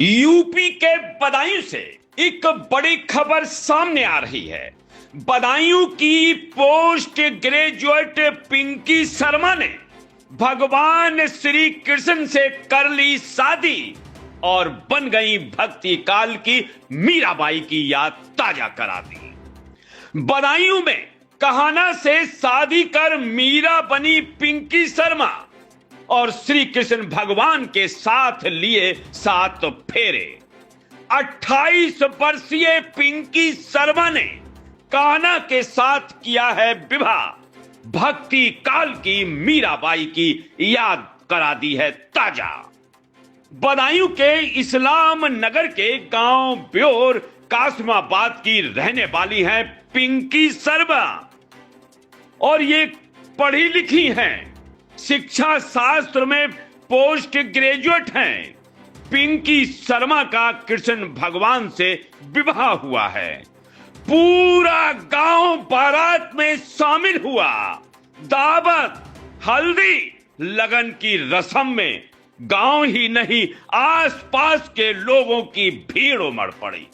UP के बदायूं से एक बड़ी खबर सामने आ रही है। बदायूं की पोस्ट ग्रेजुएट पिंकी शर्मा ने भगवान श्री कृष्ण से कर ली शादी और बन गई भक्ति काल की मीराबाई की याद ताजा करा दी। बदायूं में कहाना से शादी कर मीरा बनी पिंकी शर्मा और श्री कृष्ण भगवान के साथ लिए 7 फेरे। 28 वर्षीय पिंकी शर्मा ने कान्हा के साथ किया है विवाह, भक्ति काल की मीराबाई की याद करा दी है ताजा। बदायूं के इस्लाम नगर के गांव ब्योर कासिमाबाद की रहने वाली हैं पिंकी शर्मा और ये पढ़ी लिखी हैं, शिक्षा शास्त्र में पोस्ट ग्रेजुएट हैं। पिंकी शर्मा का कृष्ण भगवान से विवाह हुआ है। पूरा गांव बारात में शामिल हुआ। दावत, हल्दी, लगन की रस्म में गांव ही नहीं आसपास के लोगों की भीड़ उमड़ पड़ी।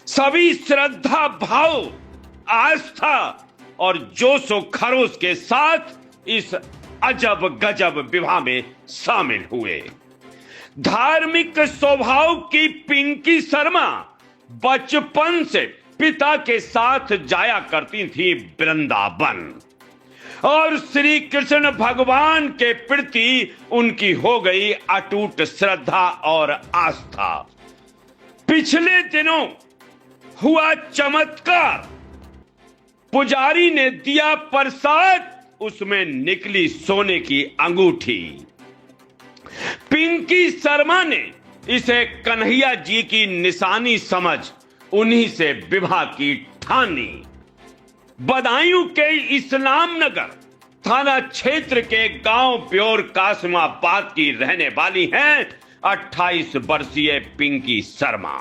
सभी श्रद्धा भाव, आस्था और जोशो खरोश के साथ इस अजब गजब विवाह में शामिल हुए। धार्मिक स्वभाव की पिंकी शर्मा बचपन से पिता के साथ जाया करती थी वृंदावन और श्री कृष्ण भगवान के प्रति उनकी हो गई अटूट श्रद्धा और आस्था। पिछले दिनों हुआ चमत्कार। पुजारी ने दिया प्रसाद, उसमें निकली सोने की अंगूठी। पिंकी शर्मा ने इसे कन्हैया जी की निशानी समझ उन्हीं से विवाह की ठानी। बदायूं के इस्लाम नगर थाना क्षेत्र के गांव ब्योर कासिमाबाद की रहने वाली हैं 28 वर्षीय पिंकी शर्मा।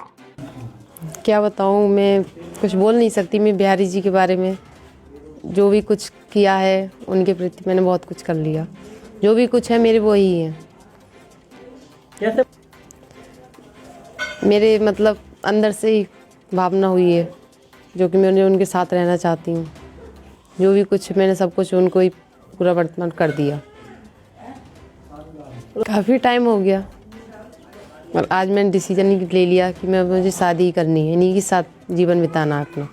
क्या बताऊं, मैं कुछ बोल नहीं सकती। मैं बिहारी जी के बारे में जो भी कुछ किया है उनके प्रति मैंने बहुत कुछ कर लिया। जो भी कुछ है मेरे वो ही है। कैसे? मेरे मतलब अंदर से ही भावना हुई है जो कि मैं उनके साथ रहना चाहती हूँ। जो भी कुछ मैंने सब कुछ उनको ही पूरा वर्तमान कर दिया। काफ़ी टाइम हो गया और आज मैंने डिसीजन ले लिया कि मुझे शादी ही करनी है, इन्हीं के साथ जीवन बिताना है अपना।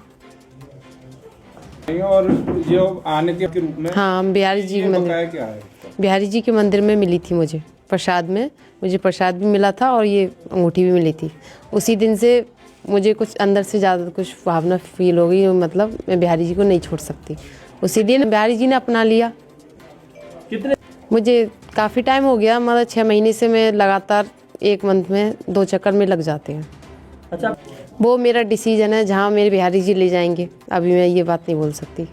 और जो आने के रूप में हाँ, बिहारी जी के मंदिर, क्या है? बिहारी जी के मंदिर में मिली थी मुझे प्रसाद में। मुझे प्रसाद भी मिला था और ये अंगूठी भी मिली थी। उसी दिन से मुझे कुछ अंदर से ज़्यादा कुछ भावना फील हो गई। मतलब मैं बिहारी जी को नहीं छोड़ सकती। उसी दिन बिहारी जी ने अपना लिया। कितने? मुझे काफ़ी टाइम हो गया, मतलब 6 महीने से मैं लगातार 1 मंथ में 2 चक्कर में लग जाते हैं। अच्छा, वो मेरा डिसीजन है, जहाँ मेरे बिहारी जी ले जाएंगे। अभी मैं ये बात नहीं बोल सकती।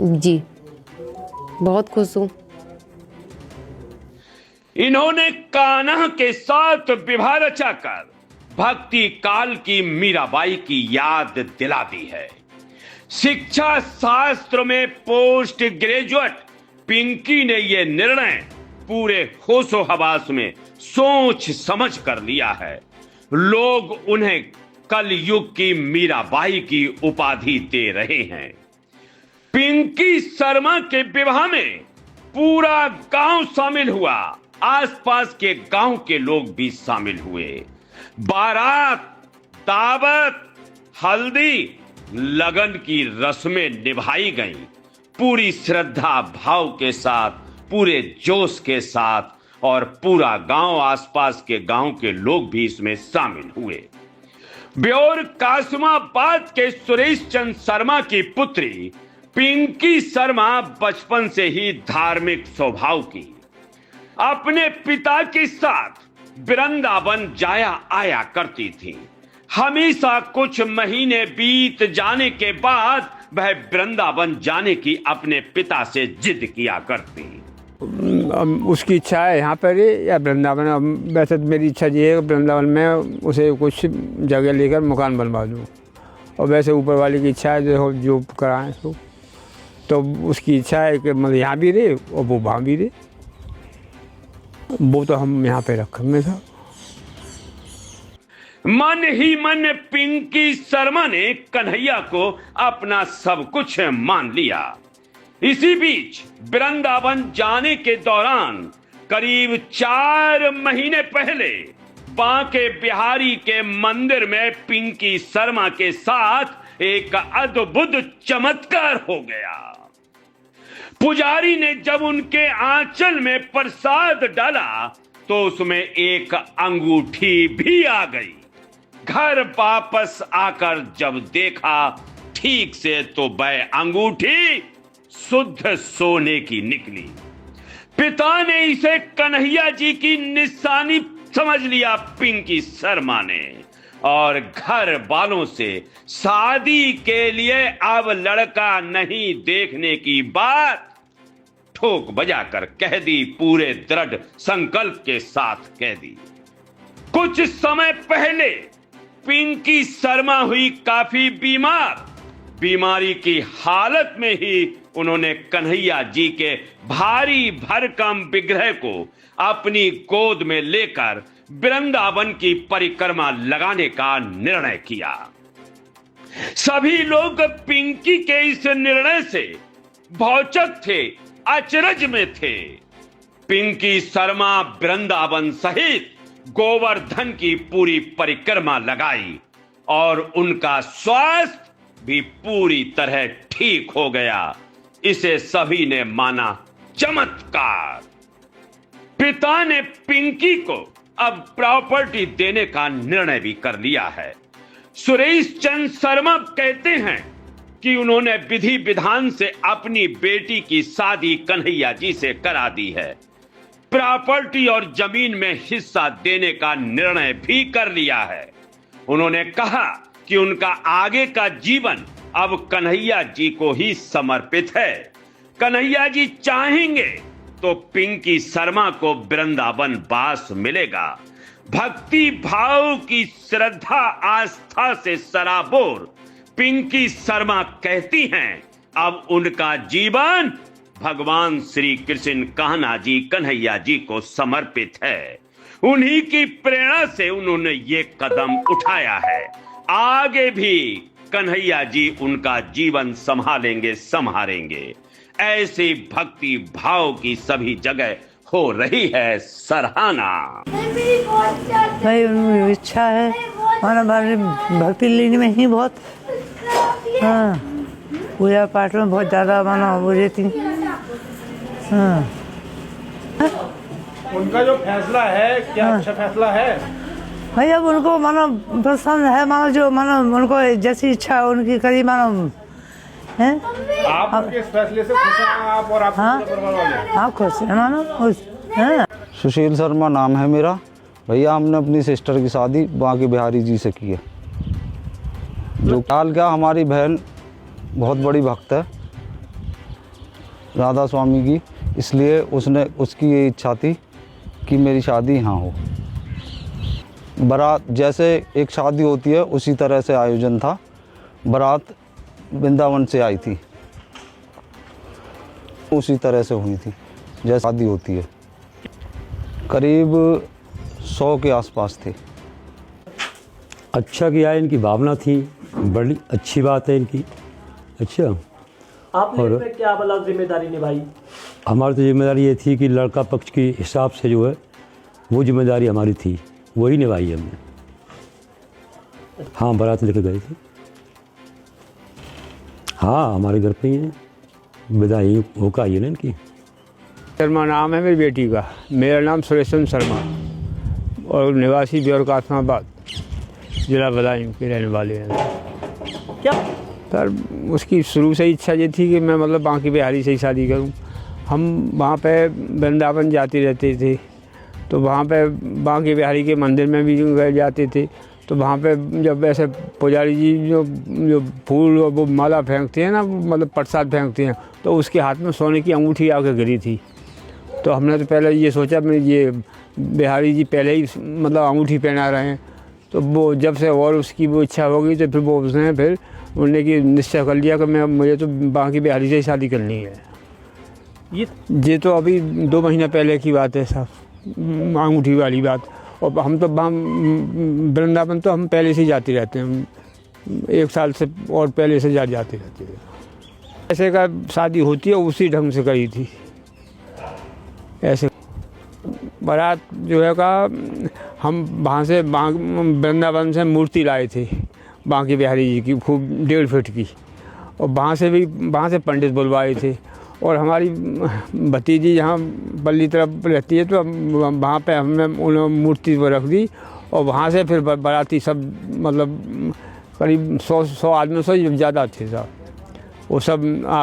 जी, बहुत खुश हूँ। इन्होंने कान्हा के साथ विवाह रचाकर भक्ति काल की मीराबाई की याद दिला दी है। शिक्षा शास्त्र में पोस्ट ग्रेजुएट पिंकी ने यह निर्णय पूरे होशो हवास में सोच समझ कर लिया है। लोग उन्हें कल युग की मीराबाई की उपाधि दे रहे हैं। पिंकी शर्मा के विवाह में पूरा गांव शामिल हुआ। आसपास के गांव के लोग भी शामिल हुए। बारात, दावत, हल्दी, लगन की रस्में निभाई गईं। पूरी श्रद्धा भाव के साथ, पूरे जोश के साथ और पूरा गांव, आसपास के गांव के लोग भी इसमें शामिल हुए। ब्योर कासिमाबाद के सुरेश चंद शर्मा की पुत्री पिंकी शर्मा बचपन से ही धार्मिक स्वभाव की। अपने पिता के साथ वृंदावन जाया आया करती थी। हमेशा कुछ महीने बीत जाने के बाद वह वृंदावन जाने की अपने पिता से जिद किया करती। उसकी इच्छा है यहाँ पर या वृंदावन। वैसे तो मेरी इच्छा ये है वृंदावन में उसे कुछ जगह लेकर मकान बनवा दूँ, और वैसे ऊपर वाले की इच्छा है जो कराएं तो उसकी इच्छा है कि मतलब यहाँ भी रहे और वो वहाँ भी रहे। वो तो हम यहाँ पे रखेंगे सर। मन ही मन पिंकी शर्मा ने कन्हैया को अपना सब कुछ मान लिया। इसी बीच वृंदावन जाने के दौरान करीब 4 महीने पहले बांके बिहारी के मंदिर में पिंकी शर्मा के साथ एक अद्भुत चमत्कार हो गया। पुजारी ने जब उनके आंचल में प्रसाद डाला तो उसमें एक अंगूठी भी आ गई। घर वापस आकर जब देखा ठीक से तो वह अंगूठी शुद्ध सोने की निकली। पिता ने इसे कन्हैया जी की निशानी समझ लिया पिंकी शर्मा ने, और घर वालों से शादी के लिए अब लड़का नहीं देखने की बात ठोक बजाकर कह दी, पूरे दृढ़ संकल्प के साथ कह दी। कुछ समय पहले पिंकी शर्मा हुई काफी बीमार। बीमारी की हालत में ही उन्होंने कन्हैया जी के भारी भरकम विग्रह को अपनी गोद में लेकर वृंदावन की परिक्रमा लगाने का निर्णय किया। सभी लोग पिंकी के इस निर्णय से भौचक थे, अचरज में थे। पिंकी शर्मा वृंदावन सहित गोवर्धन की पूरी परिक्रमा लगाई और उनका स्वास्थ्य भी पूरी तरह ठीक हो गया। इसे सभी ने माना चमत्कार। पिता ने पिंकी को अब प्रॉपर्टी देने का निर्णय भी कर लिया है। सुरेश चंद शर्मा कहते हैं कि उन्होंने विधि विधान से अपनी बेटी की शादी कन्हैया जी से करा दी है। प्रॉपर्टी और जमीन में हिस्सा देने का निर्णय भी कर लिया है। उन्होंने कहा कि उनका आगे का जीवन अब कन्हैया जी को ही समर्पित है। कन्हैया जी चाहेंगे तो पिंकी शर्मा को वृंदावन वास मिलेगा। भक्ति भाव की श्रद्धा आस्था से सराबोर पिंकी शर्मा कहती हैं अब उनका जीवन भगवान श्री कृष्ण कान्हा जी कन्हैया जी को समर्पित है। उन्हीं की प्रेरणा से उन्होंने ये कदम उठाया है। आगे भी कन्हैया जी उनका जीवन संभालेंगे। ऐसी भक्ति भाव की सभी जगह हो रही है सराहना। भाई उनकी इच्छा है, हमारे भक्ति लीन में ही बहुत, हाँ, पूजा पाठ में बहुत ज़्यादा माना वो रहती। हाँ, उनका जो फैसला है क्या अच्छा फैसला है? भाई अब उनको मानो प्रसन्न है, मानो जो मानो उनको जैसी इच्छा है उनकी करी मानो है। आप उनके इस फैसले से खुश हैं आप और आपके हाँ, पूरे परिवार वाले? हाँ खुश है मानो है। सुशील शर्मा नाम है मेरा। भैया हमने अपनी सिस्टर की शादी बांके बिहारी जी से की है। जो हाल क्या, हमारी बहन बहुत बड़ी भक्त है राधा स्वामी की, इसलिए उसकी ये इच्छा थी कि मेरी शादी यहाँ हो। बारात जैसे एक शादी होती है उसी तरह से आयोजन था। बारात वृंदावन से आई थी, उसी तरह से हुई थी जैसे शादी होती है। करीब 100 के आसपास थे। अच्छा किया, इनकी भावना थी, बड़ी अच्छी बात है इनकी। अच्छा, आपने इसमें क्या मतलब जिम्मेदारी निभाई? हमारी तो जिम्मेदारी ये थी कि लड़का पक्ष के हिसाब से जो है वो जिम्मेदारी हमारी थी, वही निभाई हमने। हाँ, बारात लेकर गए थे। हाँ, हमारे घर पे ही है, विदाई होकर आई है ना इनकी। शर्मा नाम है मेरी बेटी का। मेरा नाम सुरेश चंद शर्मा और निवासी ब्योर कासमाबाद जिला बदायूं के रहने वाले हैं। क्या सर, उसकी शुरू से इच्छा ये थी कि मैं मतलब बांके बिहारी से ही शादी करूं। हम वहाँ पे वृंदावन जाते रहते थे, तो वहाँ पे बांके बिहारी के मंदिर में भी गए जाते थे। तो वहाँ पे जब ऐसे पुजारी जी जो फूल और वो माला फेंकते हैं ना, मतलब प्रसाद फेंकते हैं, तो उसके हाथ में सोने की अंगूठी आकर गिरी थी। तो हमने तो पहले ये सोचा मैं ये बिहारी जी पहले ही मतलब अंगूठी पहना रहे हैं, तो वो जब से और उसकी वो इच्छा हो गई तो फिर वो उसने फिर उन्होंने कि निश्चय कर लिया कि मुझे तो बांके बिहारी से ही शादी करनी है। ये तो अभी 2 महीने पहले की बात है साहब, अंगूठी वाली बात। और हम तो वृंदावन तो हम पहले से ही जाते रहते हैं, 1 साल से और पहले से जाते रहते हैं। ऐसे का शादी होती है उसी ढंग से करी थी। ऐसे बारात जो है का हम वहाँ से वृंदावन से मूर्ति लाए थे बांके बिहारी जी की, खूब 1.5 फीट की, और वहाँ से पंडित बुलवाए थे। और हमारी भतीजी यहाँ बल्ली तरफ रहती है तो वहाँ पे हमने उन्होंने मूर्ति वो रख दी, और वहाँ से फिर बाराती सब मतलब करीब 100 आदमी से ज़्यादा थे साहब। वो सब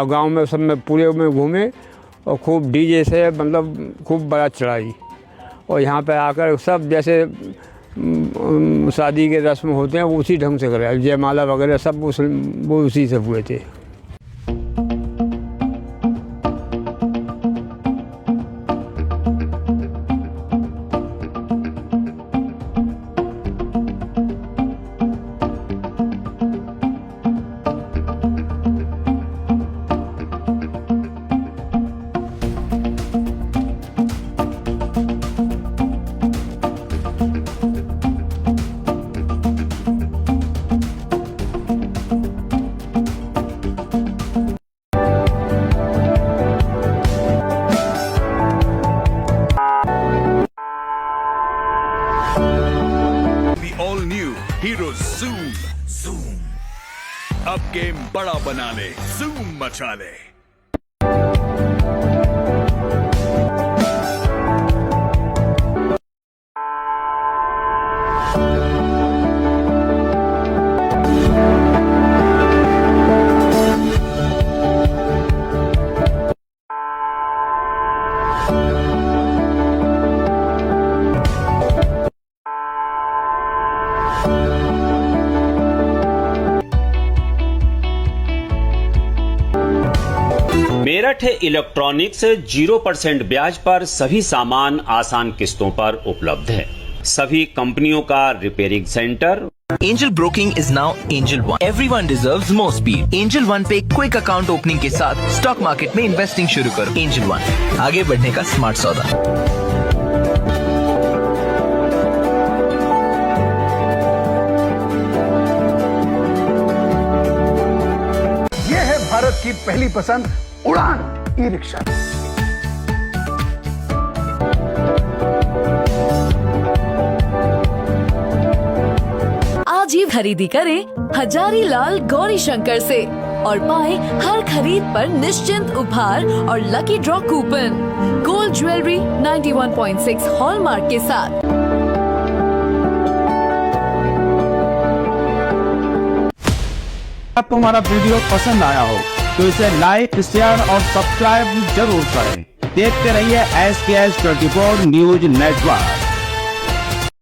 गांव में सब में पूरे में घूमे और खूब डीजे से मतलब खूब बारात चढ़ाई। और यहाँ पे आकर सब जैसे शादी के रस्म होते हैं उसी ढंग से करे, जयमाला वगैरह सब वो उसी से हुए थे। ऑल न्यू हीरो ज़ूम अब गेम बड़ा बना ले, ज़ूम मचा ले। मेरठ इलेक्ट्रॉनिक्स 0% ब्याज पर सभी सामान आसान किस्तों पर उपलब्ध है। सभी कंपनियों का repairing centre. Angel Broking is now Angel One. Everyone deserves more speed. Angel One पे क्विक अकाउंट ओपनिंग के साथ स्टॉक मार्केट में इन्वेस्टिंग शुरू करो। Angel One, आगे बढ़ने का स्मार्ट सौदा। ये है भारत की पहली पसंद उड़ान ई-रिक्शा। आज ही खरीदी करें हजारीलाल गौरी शंकर से और पाएं हर खरीद पर निश्चिंत उपहार और lucky draw coupon. Gold jewellery 91.6 hallmark के साथ। आपको हमारा वीडियो पसंद आया हो तो इसे लाइक, शेयर और सब्सक्राइब जरूर करें। देखते रहिए SKS 24 न्यूज नेटवर्क।